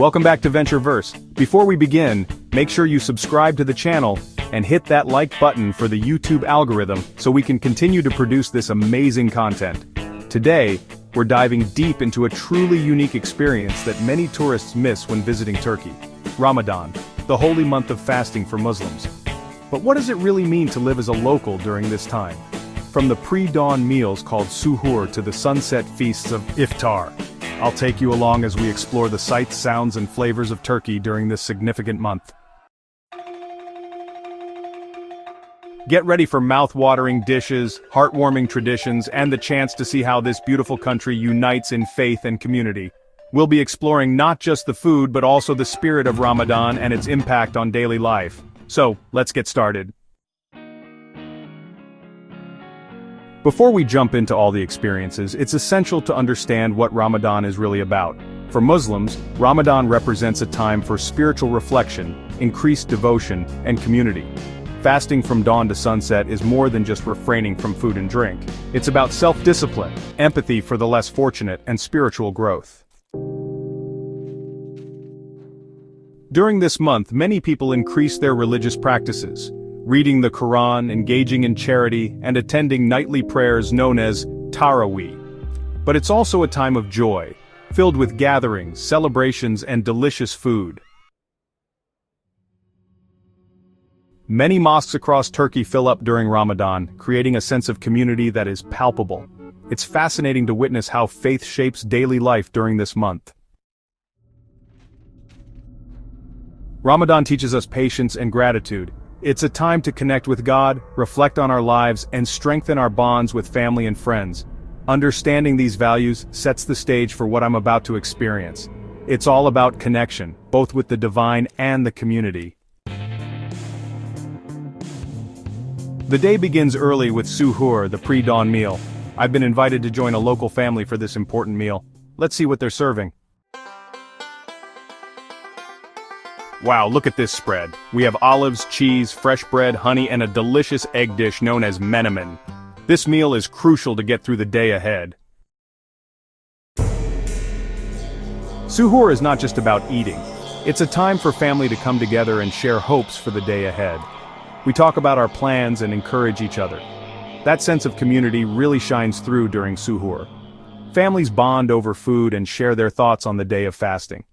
Welcome back to Ventureverse. Before we begin, make sure you subscribe to the channel and hit that like button for the YouTube algorithm so we can continue to produce this amazing content. Today, we're diving deep into a truly unique experience that many tourists miss when visiting Turkey. Ramadan, the holy month of fasting for Muslims. But what does it really mean to live as a local during this time? From the pre-dawn meals called suhoor to the sunset feasts of iftar. I'll take you along as we explore the sights, sounds, and flavors of Turkey during this significant month. Get ready for mouth-watering dishes, heartwarming traditions, and the chance to see how this beautiful country unites in faith and community. We'll be exploring not just the food but also the spirit of Ramadan and its impact on daily life. So, let's get started. Before we jump into all the experiences, it's essential to understand what Ramadan is really about. For Muslims, Ramadan represents a time for spiritual reflection, increased devotion, and community. Fasting from dawn to sunset is more than just refraining from food and drink. It's about self-discipline, empathy for the less fortunate, and spiritual growth. During this month, many people increase their religious practices, reading the Quran, engaging in charity, and attending nightly prayers known as Taraweeh. But it's also a time of joy, filled with gatherings, celebrations, and delicious food. Many mosques across Turkey fill up during Ramadan, creating a sense of community that is palpable. It's fascinating to witness how faith shapes daily life during this month. Ramadan teaches us patience and gratitude. It's a time to connect with God, reflect on our lives, and strengthen our bonds with family and friends. Understanding these values sets the stage for what I'm about to experience. It's all about connection, both with the divine and the community. The day begins early with suhoor, the pre-dawn meal. I've been invited to join a local family for this important meal. Let's see what they're serving. Wow, look at this spread. We have olives, cheese, fresh bread, honey, and a delicious egg dish known as menemen. This meal is crucial to get through the day ahead. Suhoor is not just about eating. It's a time for family to come together and share hopes for the day ahead. We talk about our plans and encourage each other. That sense of community really shines through during suhoor. Families bond over food and share their thoughts on the day of fasting.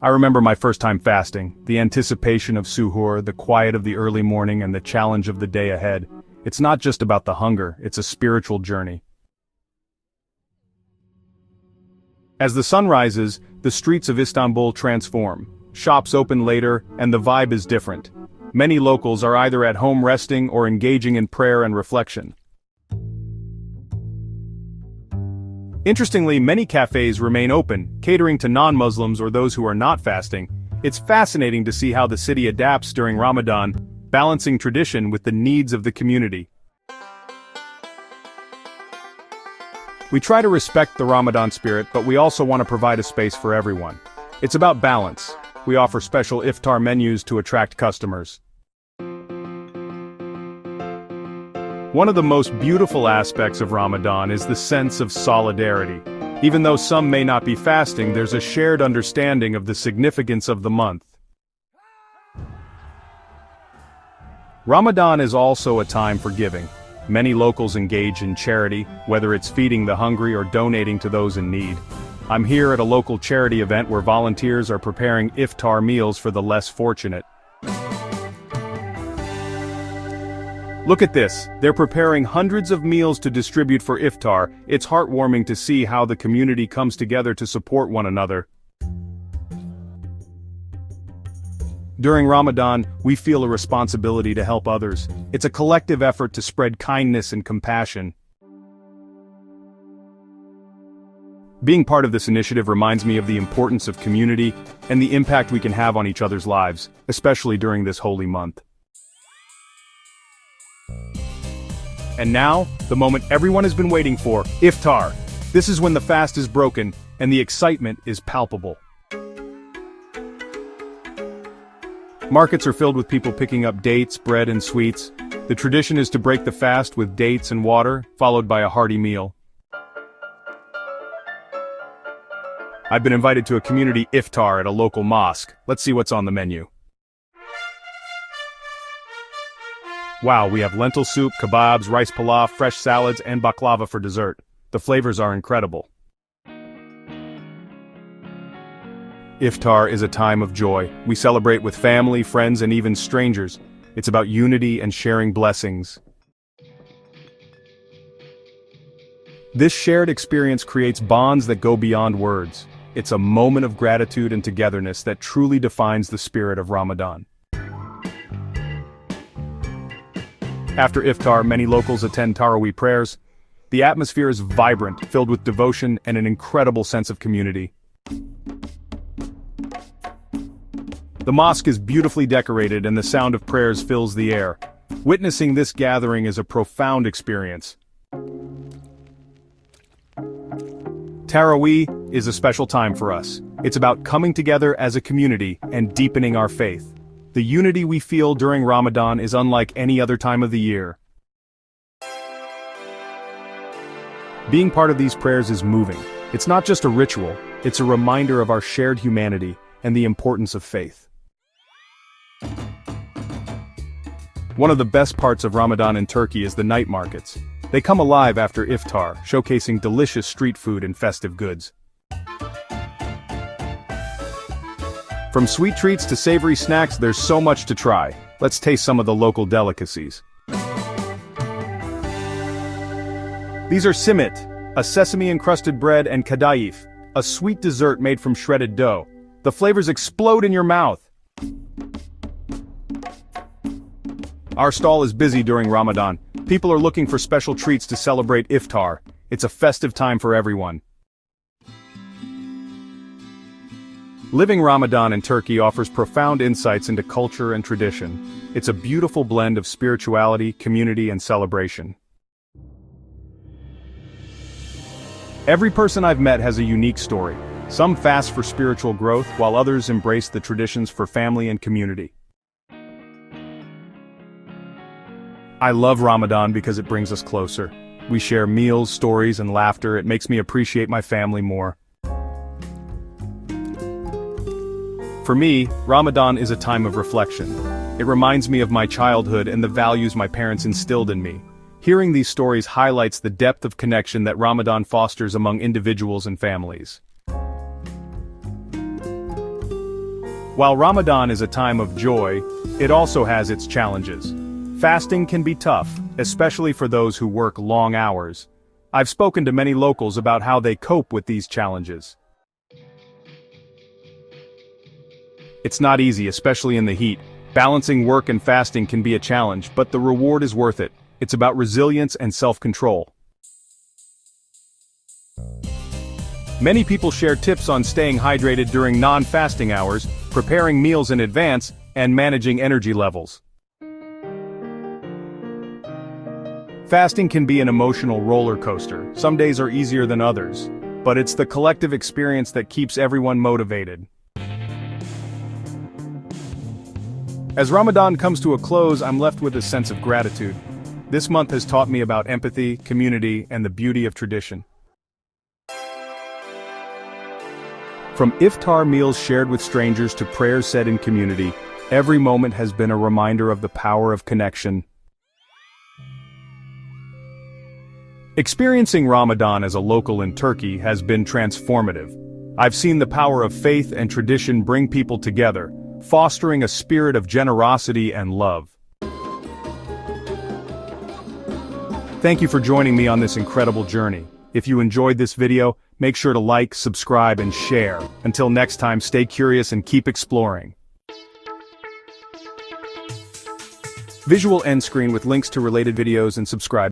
I remember my first time fasting, the anticipation of suhoor, the quiet of the early morning, and the challenge of the day ahead. It's not just about the hunger, it's a spiritual journey. As the sun rises, the streets of Istanbul transform. Shops open later, and the vibe is different. Many locals are either at home resting or engaging in prayer and reflection. Interestingly, many cafes remain open, catering to non-Muslims or those who are not fasting. It's fascinating to see how the city adapts during Ramadan, balancing tradition with the needs of the community. We try to respect the Ramadan spirit, but we also want to provide a space for everyone. It's about balance. We offer special iftar menus to attract customers. One of the most beautiful aspects of Ramadan is the sense of solidarity. Even though some may not be fasting, there's a shared understanding of the significance of the month. Ramadan is also a time for giving. Many locals engage in charity, whether it's feeding the hungry or donating to those in need. I'm here at a local charity event where volunteers are preparing iftar meals for the less fortunate. Look at this, they're preparing hundreds of meals to distribute for iftar. It's heartwarming to see how the community comes together to support one another. During Ramadan, we feel a responsibility to help others. It's a collective effort to spread kindness and compassion. Being part of this initiative reminds me of the importance of community and the impact we can have on each other's lives, especially during this holy month. And now, the moment everyone has been waiting for, iftar. This is when the fast is broken, and the excitement is palpable. Markets are filled with people picking up dates, bread, and sweets. The tradition is to break the fast with dates and water, followed by a hearty meal. I've been invited to a community iftar at a local mosque. Let's see what's on the menu. Wow, we have lentil soup, kebabs, rice pilaf, fresh salads, and baklava for dessert. The flavors are incredible. Iftar is a time of joy. We celebrate with family, friends, and even strangers. It's about unity and sharing blessings. This shared experience creates bonds that go beyond words. It's a moment of gratitude and togetherness that truly defines the spirit of Ramadan. After iftar, many locals attend Taraweeh prayers. The atmosphere is vibrant, filled with devotion and an incredible sense of community. The mosque is beautifully decorated and the sound of prayers fills the air. Witnessing this gathering is a profound experience. Taraweeh is a special time for us. It's about coming together as a community and deepening our faith. The unity we feel during Ramadan is unlike any other time of the year. Being part of these prayers is moving. It's not just a ritual, it's a reminder of our shared humanity and the importance of faith. One of the best parts of Ramadan in Turkey is the night markets. They come alive after iftar, showcasing delicious street food and festive goods. From sweet treats to savory snacks, there's so much to try. Let's taste some of the local delicacies. These are simit, a sesame-encrusted bread, and kadayif, a sweet dessert made from shredded dough. The flavors explode in your mouth. Our stall is busy during Ramadan. People are looking for special treats to celebrate iftar. It's a festive time for everyone. Living Ramadan in Turkey offers profound insights into culture and tradition. It's a beautiful blend of spirituality, community, and celebration. Every person I've met has a unique story. Some fast for spiritual growth, while others embrace the traditions for family and community. I love Ramadan because it brings us closer. We share meals, stories, and laughter. It makes me appreciate my family more. For me, Ramadan is a time of reflection. It reminds me of my childhood and the values my parents instilled in me. Hearing these stories highlights the depth of connection that Ramadan fosters among individuals and families. While Ramadan is a time of joy, it also has its challenges. Fasting can be tough, especially for those who work long hours. I've spoken to many locals about how they cope with these challenges. It's not easy, especially in the heat. Balancing work and fasting can be a challenge, but the reward is worth it. It's about resilience and self-control. Many people share tips on staying hydrated during non-fasting hours, preparing meals in advance, and managing energy levels. Fasting can be an emotional roller coaster. Some days are easier than others, but it's the collective experience that keeps everyone motivated. As Ramadan comes to a close, I'm left with a sense of gratitude. This month has taught me about empathy, community, and the beauty of tradition. From iftar meals shared with strangers to prayers said in community, every moment has been a reminder of the power of connection. Experiencing Ramadan as a local in Turkey has been transformative. I've seen the power of faith and tradition bring people together, fostering a spirit of generosity and love. Thank you for joining me on this incredible journey. If you enjoyed this video, make sure to like, subscribe, and share. Until next time, stay curious and keep exploring. Visual end screen with links to related videos and subscribe.